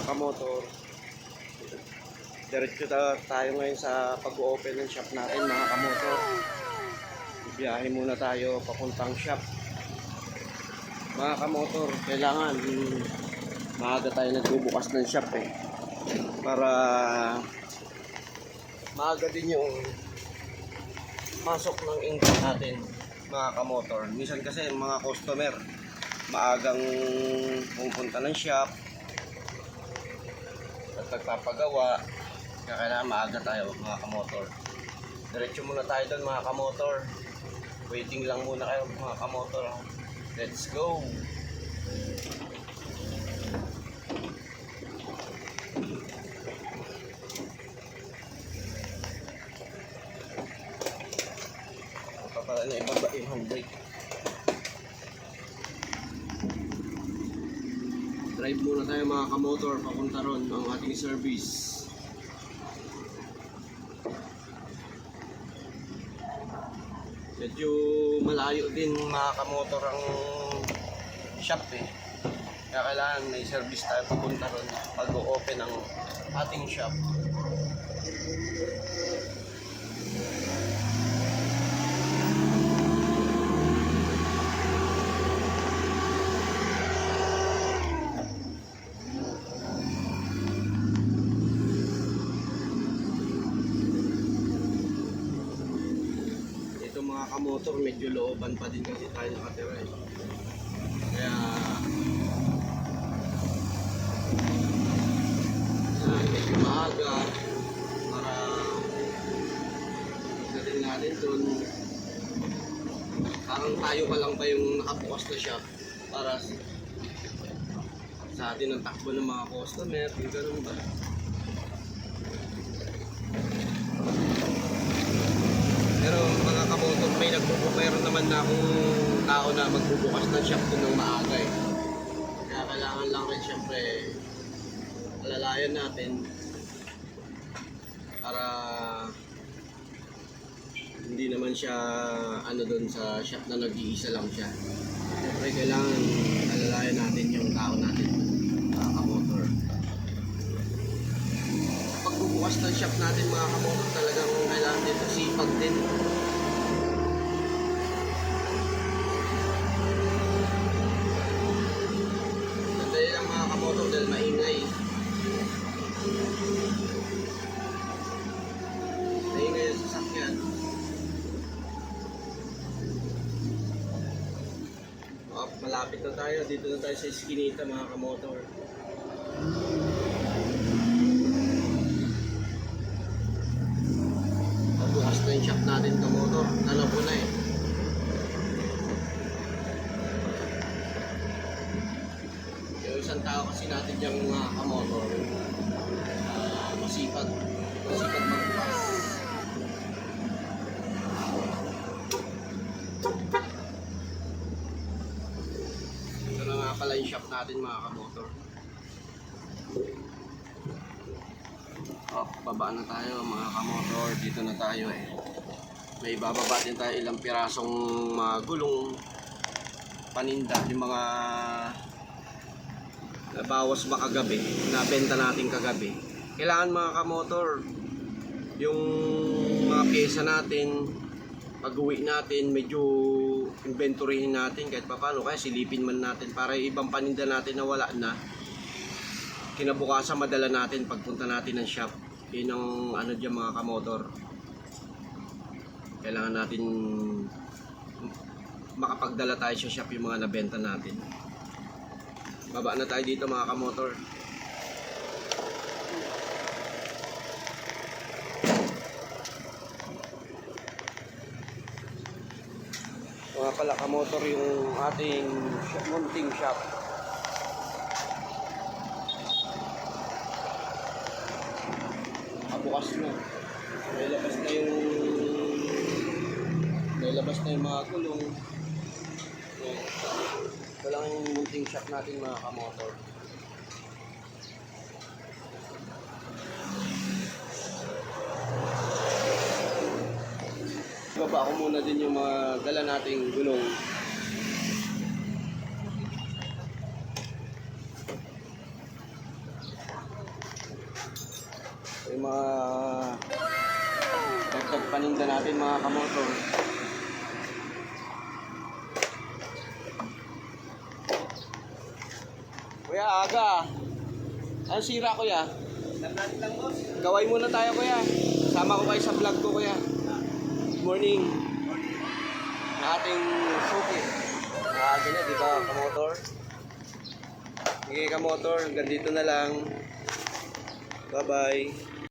kamotor, diretso tayo ngayon sa pag-open ng shop natin mga kamotor. Biyahe muna tayo papuntang shop. Mga kamotor, kailangan maaga tayo nagbubukas ng shop para maaga din yung pasok ng income natin mga kamotor. Minsan kasi mga customer maagang pupunta ng shop at nagpapagawa, kaya kailangan maaga tayo mga kamotor. Diretso muna tayo doon mga kamotor. Waiting lang muna kayo mga kamotor. Let's go! Para na ibaba yung handbrake. Drive muna tayo mga kamotor papunta ron ng ating service. Medyo malayo din mga kamotor ang shop kaya kailangan may service tayo papunta ron pag-open ang ating shop. Mga kamotor, medyo looban pa din kasi tayo nakatira kaya medyo maaga para pagdating natin dun parang tayo pa lang pa yung nakabukas na shop para sa atin ang takbo ng mga customer, yung ganun ba. Pero mga kamotor, meron naman na akong tao na magbubukas ng shop doon ng maaga Kaya kailangan lang rin siyempre alalayan natin para hindi naman siya doon sa shop na nag-iisa lang siya. Siyempre kailangan alalayan natin yung tao natin mga kamotor. Pagbubukas ng shop natin mga kamotor, talagang kailangan din sipag din. Sandali lang mga kamotor dahil maingay. Maingay yung sasakyan. Malapit na tayo. Dito na tayo sa Eskinita mga kamotor. Bukas na yung shop natin kamotor. Nalabo na Yung isang tao kasi natin diyang mga kamotor masipag magbukas. Ito na nga pala yung shop natin mga kamotor. Baba na tayo mga kamotor, dito na tayo May bababa din tayo ilang pirasong mga gulong paninda, yung mga bawas ba kagabi, nabenta natin kagabi. Kailangan mga kamotor, yung mga pyesa natin, pag-uwi natin, medyo inventoryhin natin kahit paano, kaya silipin man natin para ibang paninda natin na wala na. Kinabukasan madala natin pagpunta natin ng shop. Yun ang dyan mga kamotor. Kailangan natin makapagdala tayo sa shop yung mga nabenta natin. Baba na tayo dito mga kamotor. Mga pala kamotor yung ating munting shop. Bukas na. Nailabas na yung mga gulong. Ito lang yung munting shop natin mga kamotor. Ibaba ko muna din yung mga dala nating gulong. Yung mga dagdag paninda natin mga kamotor. Kuya, aga. Ano sira, kuya? Natin lang, boss. Gaway muna tayo, kuya. Sama ko kayo sa vlog ko, kuya. Good morning. Na ating suki. Aga na, di ba, kamotor? Sige, kamotor. Hanggang dito na lang. Bye-bye.